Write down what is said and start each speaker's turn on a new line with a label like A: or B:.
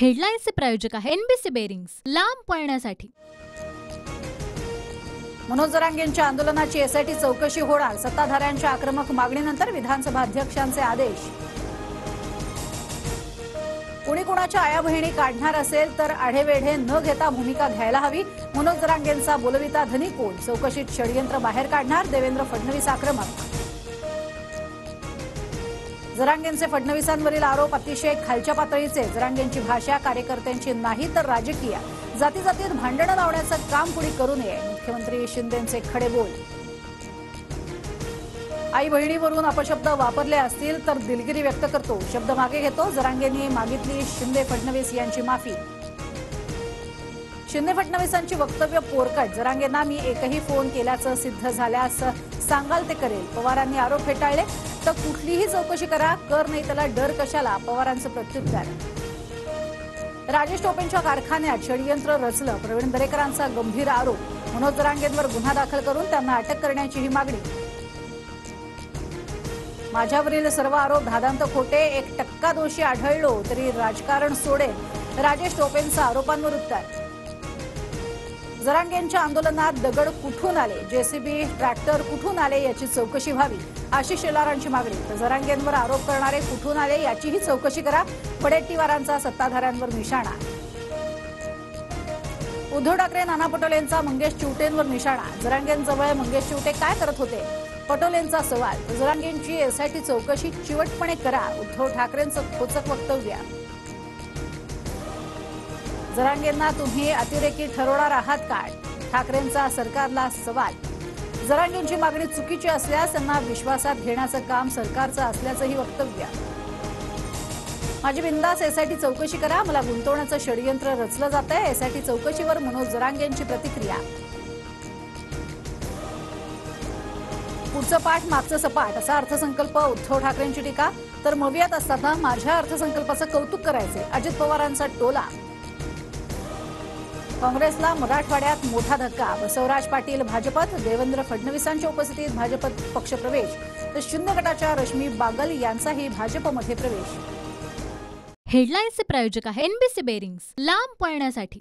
A: हेडलाईन्सचे प्रायोजक आहे NBC bearings, लांब पळण्यासाठी।
B: मनोज जरांगेंच्या आंदोलनाची एसआयटी चौकशी होणार, सत्ताधाऱ्यांच्या आक्रमक मागणीनंतर विधानसभा अध्यक्षांचे आदेश। कोणी कोणाच्या आया बहिणी काढणार असेल तर आढेवेढे न घेता भूमिका घ्यायला हवी, मनोज जरांगेंचा बोलविता धनी कोण, चौकशीत षडयंत्र बाहेर काढणार, देवेंद्र फडणवीस आक्रमक। जरांगेंचे फडणवीसांवरील आरोप अतिशय खालच्या पातळीचे, जरांगेंची भाषा कार्यकर्त्यांची नाही तर राजकीय, जाती जातीत भांडणं लावण्याचं काम कुणी करू नये, मुख्यमंत्री शिंदेंचे खडे बोल। आई बहिणीवरून अपशब्द वापरले असतील तर दिलगिरी व्यक्त करतो, शब्द मागे घेतो, जरांगेंनी मागितली शिंदे फडणवीस यांची माफी। शिंदे फडणवीसांची वक्तव्य पोरकट, जरांगेंना मी एकही फोन केल्याचं सिद्ध झाल्यास सांगाल ते करेल, पवारांनी आरोप फेटाळले, तर कुठलीही चौकशी करा, कर नाही त्याला डर कशाला, पवारांचं प्रत्युत्तर। राजेश टोपेंच्या कारखान्यात षडयंत्र रचलं, प्रवीण दरेकरांचा गंभीर आरोप, मनोज जरांगेंवर गुन्हा दाखल करून त्यांना अटक करण्याची ही मागणी। माझ्यावरील सर्व आरोप धादांत खोटे, 1% दोषी आढळलो तरी राजकारण सोडेल, राजेश टोपेंचं आरोपांवर उत्तर। जरांगेंच्या आंदोलनात दगड कुठून आले, जेसीबी ट्रॅक्टर कुठून आले याची चौकशी व्हावी, आशिष शेलारांची मागणी, तर जरांगेंवर आरोप करणारे कुठून आले याचीही चौकशी करा, वडेट्टीवारांचा सत्ताधाऱ्यांवर निशाणा। उद्धव ठाकरे नाना पटोलेंचा मंगेश चिवटेंवर निशाणा, जरांगेंजवळ मंगेश चिवटे काय करत होते, पटोलेंचा सवाल, जरांगेंची एसआयटी चौकशी चिवटपणे करा, उद्धव ठाकरेंचं खोचक वक्तव्य। जरांगेंना तुम्ही अतिरेकी ठरवणार आहात का, ठाकरेंचा सरकारला सवाल, जरांगेंची मागणी चुकीची असल्यास त्यांना विश्वासात घेण्याचं काम सरकारचं असल्याचंही वक्तव्य। माझी बिंदास एसआयटी चौकशी करा, मला गुंतवण्याचं षडयंत्र रचलं जातंय, एसआयटी चौकशीवर मनोज जरांगेंची प्रतिक्रिया। पुढचं पाठ मागचं सपाट असा अर्थसंकल्प, उद्धव ठाकरेंची टीका, तर मवियात असताना माझ्या अर्थसंकल्पाचं कौतुक करायचे, अजित पवारांचा टोला। काँग्रेसला मराठवाड्यात मोठा धक्का, बसवराज पाटील भाजपत, देवेंद्र फडणवीसांच्या उपस्थितीत भाजपत पक्षप्रवेश, तर शून्य गटाच्या रश्मी बागल यांचाही भाजपमध्ये प्रवेश।
A: हेडलाईन्सचे प्रायोजक आहे एनबीसी बेरिंग्स, लांब पळण्यासाठी।